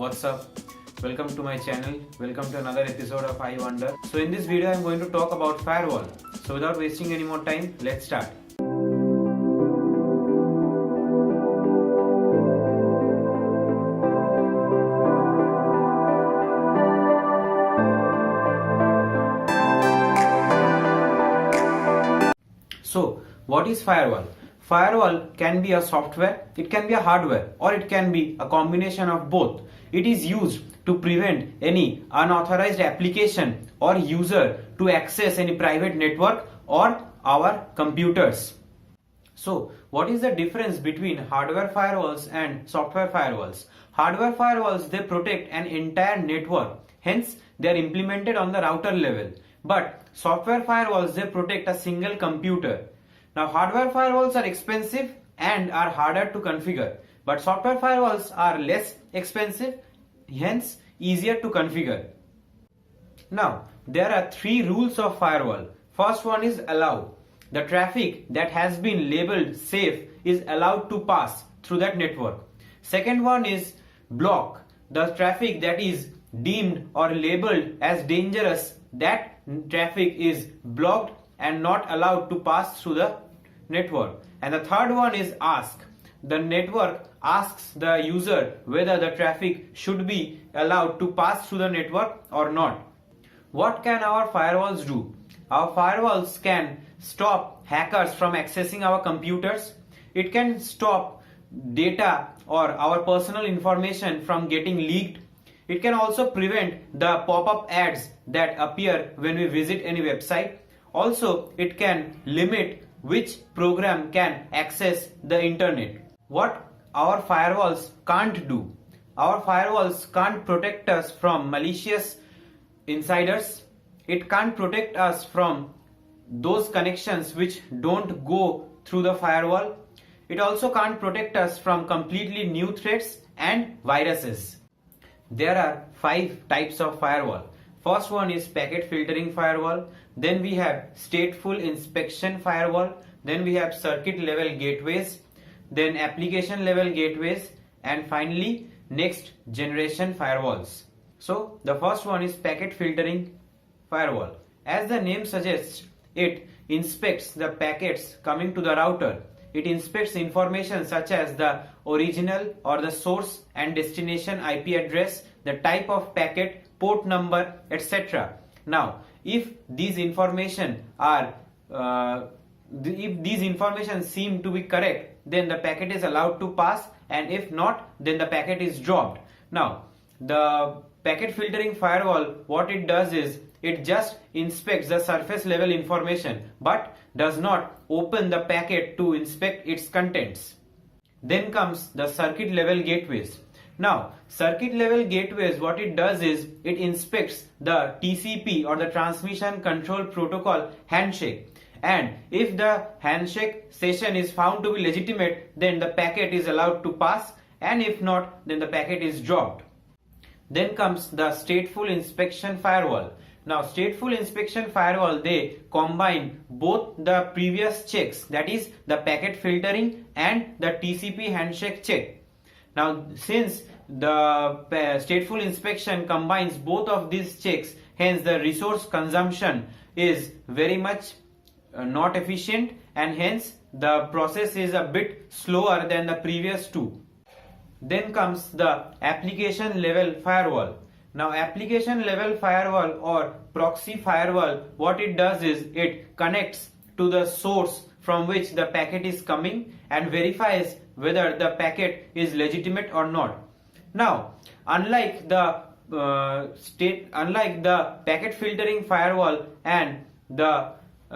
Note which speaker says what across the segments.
Speaker 1: what's up? Welcome to my channel. Welcome to another episode of I Wonder. So in this video I'm going to talk about firewall. So without wasting any more time, let's start. So what is firewall? Firewall can be a software, it can be a hardware, or it can be a combination of both. It is used to prevent any unauthorized application or user to access any private network or our computers. So what is the difference between hardware firewalls and software firewalls? Hardware firewalls, they protect an entire network, hence they are implemented on the router level. But software firewalls, they protect a single computer. Now hardware firewalls are expensive and are harder to configure, but software firewalls are less expensive, hence easier to configure. Now there are three rules of firewall. First one is allow. The traffic that has been labeled safe is allowed to pass through that network. Second one is block. The traffic that is deemed or labeled as dangerous, that traffic is blocked and not allowed to pass through the network. And the third one is ask. The network asks the user whether the traffic should be allowed to pass through the network or not. What can our firewalls do? Our firewalls can stop hackers from accessing our computers. It can stop data or our personal information from getting leaked. It can also prevent the pop-up ads that appear when we visit any website. Also, it can limit which program can access the internet. What our firewalls can't do? Our firewalls can't protect us from malicious insiders. It can't protect us from those connections which don't go through the firewall. It also can't protect us from completely new threats and viruses. There are 5 types of firewall. First one is packet filtering firewall. Then we have stateful inspection firewall. Then we have circuit level gateways. Then application level gateways. And finally, next generation firewalls. So the first one is packet filtering firewall. As the name suggests, it inspects the packets coming to the router. It inspects information such as the original or the source and destination IP address, the type of packet, port number, etc. Now, if these information seem to be correct, then the packet is allowed to pass, and if not, then the packet is dropped. Now, the packet filtering firewall, what it does is it just inspects the surface level information but does not open the packet to inspect its contents. Then comes the circuit level gateways. Now, circuit level gateways, what it does is it inspects the TCP or the transmission control protocol handshake, and if the handshake session is found to be legitimate, then the packet is allowed to pass, and if not, then the packet is dropped. Then comes the stateful inspection firewall. Now, stateful inspection firewall, they combine both the previous checks, that is the packet filtering and the TCP handshake check. Now, since the stateful inspection combines both of these checks, hence the resource consumption is very much not efficient, and hence the process is a bit slower than the previous two. Then comes the application level firewall. Now, application level firewall or proxy firewall, what it does is it connects to the source from which the packet is coming and verifies whether the packet is legitimate or not. Now, unlike the packet filtering firewall and the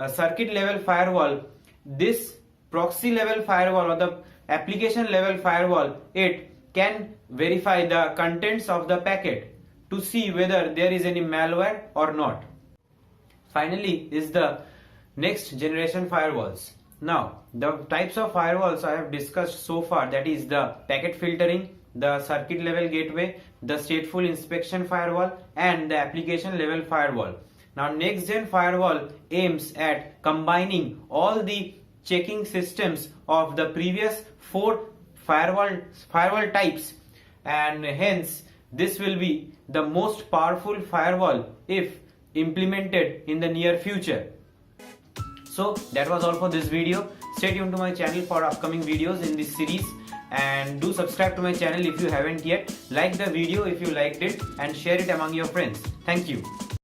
Speaker 1: circuit level firewall, this proxy level firewall or the application level firewall, it can verify the contents of the packet to see whether there is any malware or not. Finally is the next generation firewalls. Now, the types of firewalls I have discussed so far, that is the packet filtering, the circuit level gateway, the stateful inspection firewall, and the application level firewall. Now, next gen firewall aims at combining all the checking systems of the previous 4 firewall types, and hence this will be the most powerful firewall if implemented in the near future. So that was all for this video. Stay tuned to my channel for upcoming videos in this series, and do subscribe to my channel if you haven't yet. Like the video if you liked it and share it among your friends. Thank you.